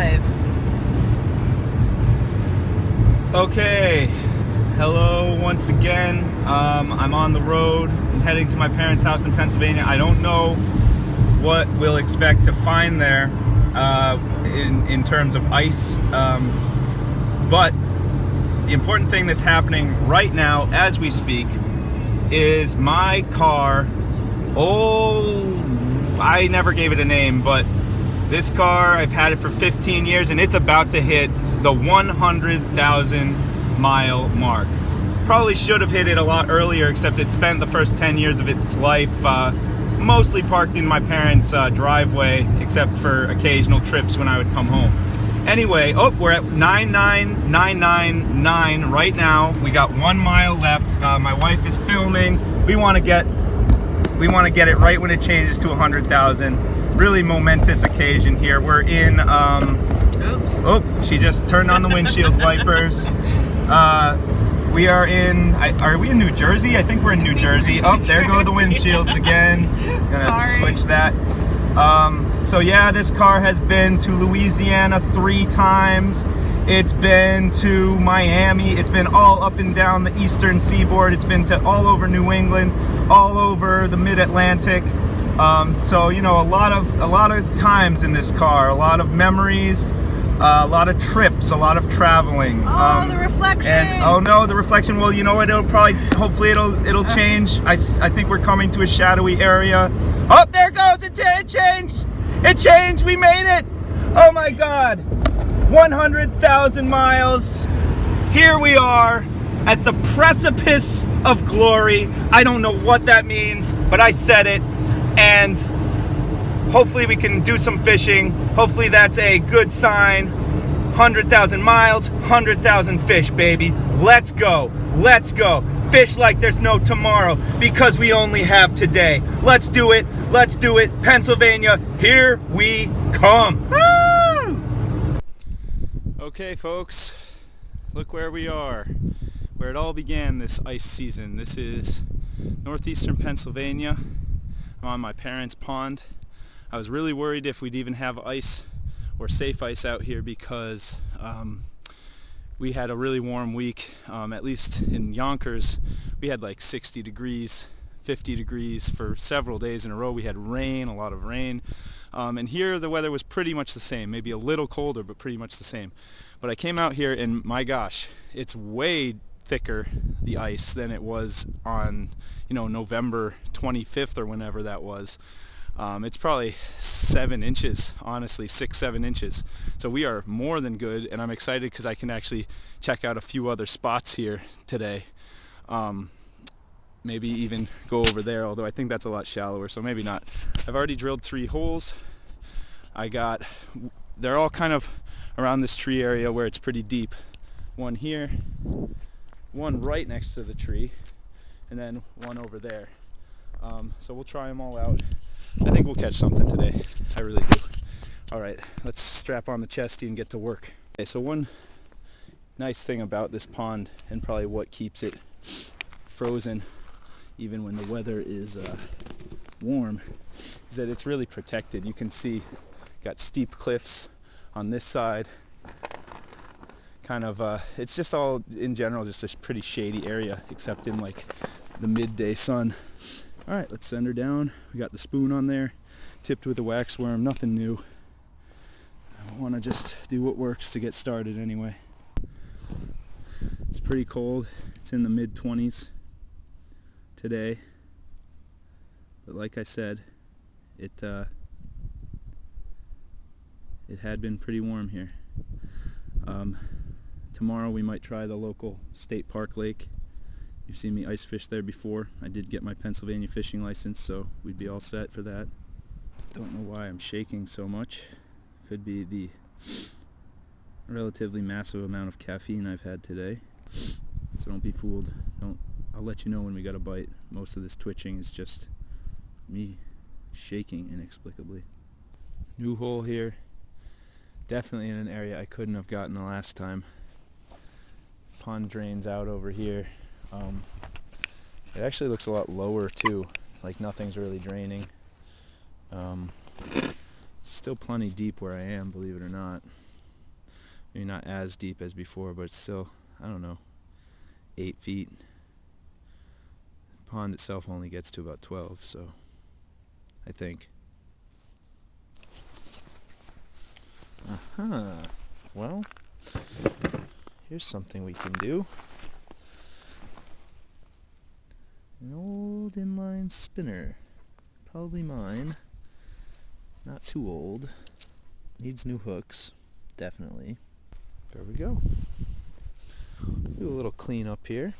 live. Okay, hello once again. I'm on the road. I'm heading to my parents' house in Pennsylvania. I don't know what we'll expect to find there in terms of ice, but the important thing that's happening right now as we speak is my car. I never gave it a name, but this car, I've had it for 15 years and it's about to hit the 100,000 mile mark. Probably should have hit it a lot earlier, except it spent the first 10 years of its life mostly parked in my parents' driveway, except for occasional trips when I would come home. Anyway, we're at 99999 right now. We got 1 mile left. My wife is filming. We want to get it right when it changes to 100,000. Really momentous occasion here. We're in, she just turned on the windshield wipers. We are in, are we in New Jersey? I think we're in New Jersey. Oh, there go the windshields again. Gonna switch that. So yeah, this car has been to Louisiana 3 times. It's been to Miami. It's been all up and down the eastern seaboard. It's been to all over New England, all over the mid-Atlantic. So you know, a lot of times in this car, a lot of memories, a lot of trips, a lot of traveling. The reflection. And oh no, the reflection. Well, you know what? Hopefully it'll change. I think we're coming to a shadowy area. Oh, there it goes. It changed. It changed. We made it. Oh my God. 100,000 miles. Here we are at the precipice of glory. I don't know what that means, but I said it. And hopefully we can do some fishing. Hopefully that's a good sign. 100,000 miles, 100,000 fish, baby. Let's go. Let's go. Fish like there's no tomorrow, because we only have today. Let's do it. Let's do it. Pennsylvania, here we come. Woo! Okay, folks, look where we are, where it all began this ice season. This is northeastern Pennsylvania. I'm on my parents' pond. I was really worried if we'd even have ice or safe ice out here, because we had a really warm week. At least in Yonkers, we had like 60 degrees, 50 degrees for several days in a row. We had rain, a lot of rain. And here the weather was pretty much the same, maybe a little colder, but pretty much the same. But I came out here and my gosh, it's way thicker, the ice, than it was on, November 25th or whenever that was. It's probably 7 inches, honestly, 6-7 inches. So we are more than good, and I'm excited because I can actually check out a few other spots here today. Maybe even go over there, although I think that's a lot shallower, so maybe not. I've already drilled 3 holes. They're all kind of around this tree area where it's pretty deep. One here, one right next to the tree, and then one over there. So we'll try them all out. I think we'll catch something today. I really do. All right, let's strap on the chesty and get to work. Okay, so one nice thing about this pond, and probably what keeps it frozen even when the weather is warm, is that it's really protected. You can see got steep cliffs on this side. Kind of, it's just all in general just a pretty shady area, except in like the midday sun. All right, let's send her down. We got the spoon on there, tipped with a wax worm, nothing new. I want to just do what works to get started anyway. It's pretty cold. It's in the mid-20s today. But like I said, it had been pretty warm here. Tomorrow we might try the local state park lake. You've seen me ice fish there before. I did get my Pennsylvania fishing license, so we'd be all set for that. Don't know why I'm shaking so much. Could be the relatively massive amount of caffeine I've had today. So don't be fooled. I'll let you know when we got a bite. Most of this twitching is just me shaking inexplicably. New hole here. Definitely in an area I couldn't have gotten the last time. Pond drains out over here. It actually looks a lot lower too, like nothing's really draining. It's still plenty deep where I am, believe it or not. Maybe not as deep as before, but it's still, I don't know, 8 feet. The pond itself only gets to about 12, so I think. Well, here's something we can do. An old inline spinner. Probably mine. Not too old. Needs new hooks. Definitely. There we go. Do a little clean up here.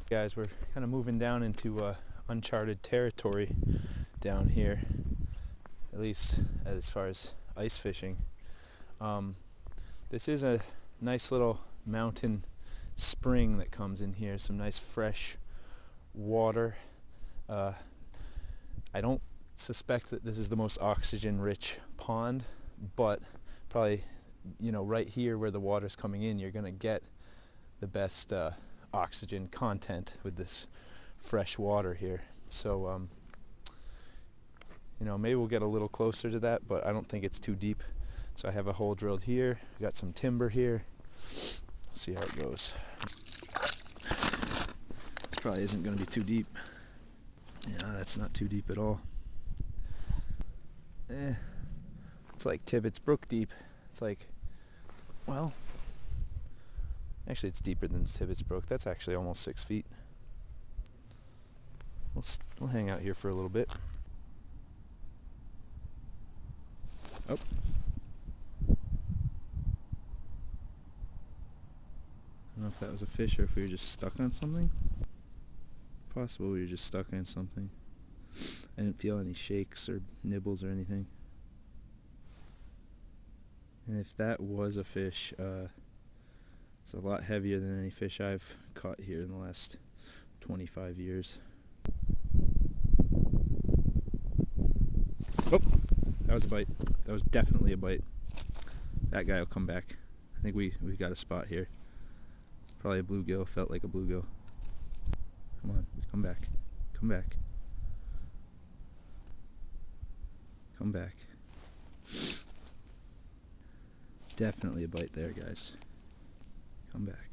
Guys, we're kind of moving down into uncharted territory down here, at least as far as ice fishing. This is a nice little mountain spring that comes in here, some nice fresh water. I don't suspect that this is the most oxygen rich pond, but probably, you know, right here where the water's coming in, you're gonna get the best oxygen content with this fresh water here. So you know, maybe we'll get a little closer to that, but I don't think it's too deep. So I have a hole drilled here, we got some timber here. See how it goes. This probably isn't going to be too deep. Yeah, that's not too deep at all. It's like Tibbetts Brook deep. It's like, well, actually it's deeper than Tibbetts Brook. That's actually almost 6 feet. We'll hang out here for a little bit. Oh. I don't know if that was a fish or if we were just stuck on something. Possible we were just stuck on something. I didn't feel any shakes or nibbles or anything. And if that was a fish, it's a lot heavier than any fish I've caught here in the last 25 years. Oh, that was a bite. That was definitely a bite. That guy will come back. I think we've got a spot here. Probably a bluegill. Felt like a bluegill. Come on, come back. Come back. Come back. Definitely a bite there, guys. Come back.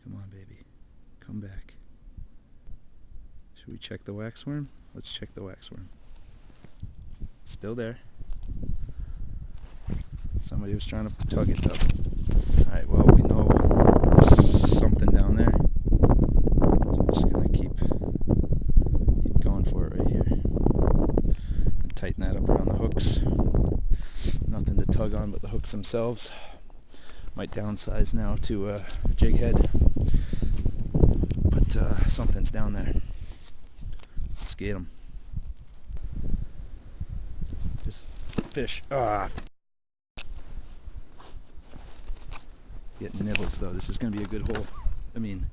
Come on, baby. Come back. Should we check the waxworm? Let's check the waxworm. Still there. Somebody was trying to tug it though. Alright, well, we know there's something down there. So I'm just gonna keep going for it right here. And tighten that up around the hooks. Nothing to tug on but the hooks themselves. Might downsize now to a jig head. But something's down there. Let's get him. Just fish. Getting nibbles though. This is going to be a good hole. I mean,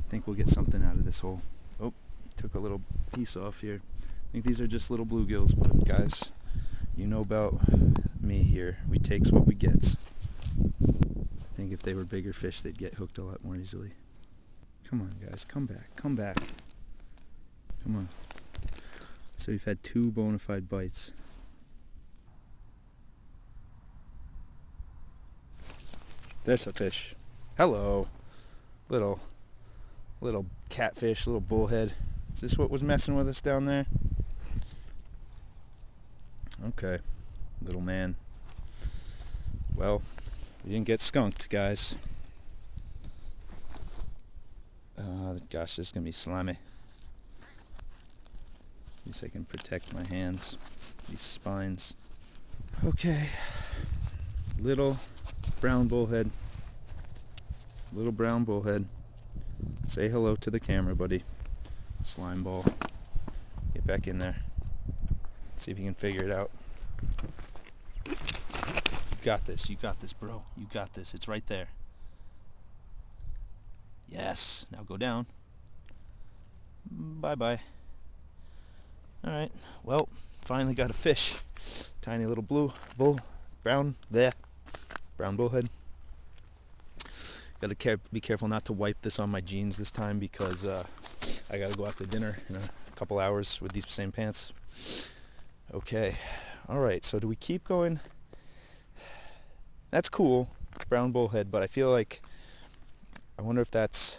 I think we'll get something out of this hole. Oh, took a little piece off here. I think these are just little bluegills, but guys, you know about me here. We takes what we gets. I think if they were bigger fish, they'd get hooked a lot more easily. Come on, guys. Come back. Come back. Come on. So we've had 2 bona fide bites. There's a fish. Hello. Little catfish, little bullhead. Is this what was messing with us down there? Okay. Little man. Well, we didn't get skunked, guys. Gosh, this is going to be slimy. At least I can protect my hands. These spines. Okay. Little brown bullhead. Little brown bullhead. Say hello to the camera, buddy. Slime ball. Get back in there. See if you can figure it out. You got this. You got this, bro. You got this. It's right there. Yes. Now go down. Bye-bye. Alright. Well, finally got a fish. Tiny little brown bullhead. Gotta be careful not to wipe this on my jeans this time because I gotta go out to dinner in a couple hours with these same pants. Okay, alright, so do we keep going? That's cool, brown bullhead, but I feel like, I wonder if that's,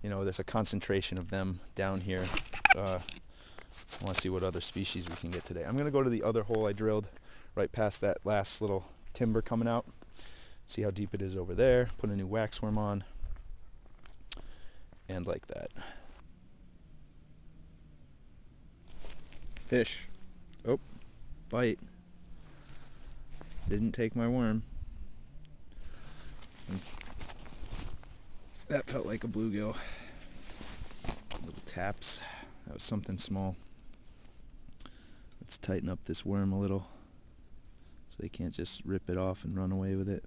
there's a concentration of them down here. I want to see what other species we can get today. I'm gonna go to the other hole I drilled right past that last little timber coming out. See how deep it is over there. Put a new waxworm on. And like that. Fish. Oh, bite. Didn't take my worm. That felt like a bluegill. Little taps. That was something small. Let's tighten up this worm a little so they can't just rip it off and run away with it.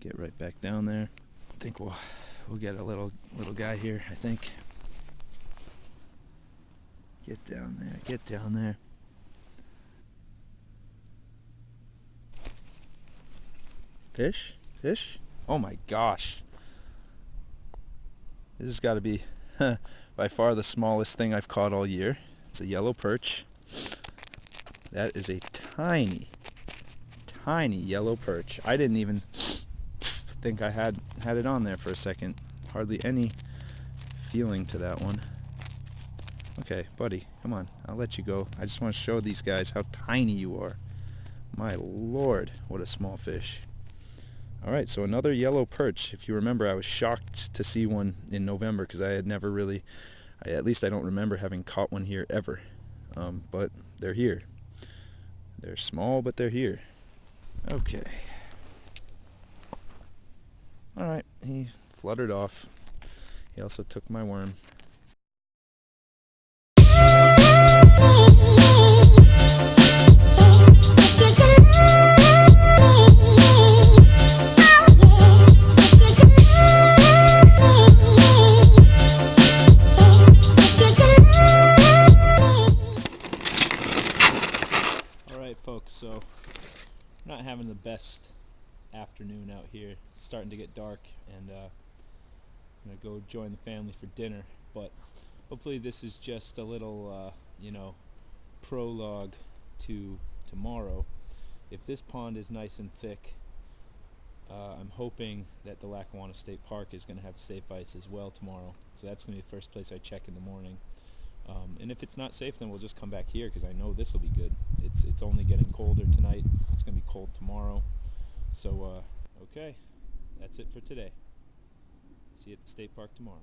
Get right back down there. I think we'll get a little guy here, I think. Get down there, get down there. Fish? Fish? Oh my gosh. This has got to be by far the smallest thing I've caught all year. It's a yellow perch. That is a tiny yellow perch. I didn't even think I had it on there for a second. Hardly any feeling to that one. Okay, buddy, come on. I'll let you go. I just want to show these guys how tiny you are. My lord, what a small fish. Alright, so another yellow perch. If you remember, I was shocked to see one in November because I had never really, at least I don't remember having caught one here ever. But they're here. They're small, but they're here. Okay. Alright, he fluttered off. He also took my worm. Alright folks, so I'm not having the best afternoon out here. It's starting to get dark and I'm gonna go join the family for dinner, but hopefully this is just a little prologue to tomorrow. If this pond is nice and thick, I'm hoping that the Lackawanna State Park is going to have safe ice as well tomorrow, so that's going to be the first place I check in the morning. And if it's not safe, then we'll just come back here because I know this will be good. It's only getting colder tonight. It's going to be cold tomorrow. So okay, that's it for today. See you at the state park tomorrow.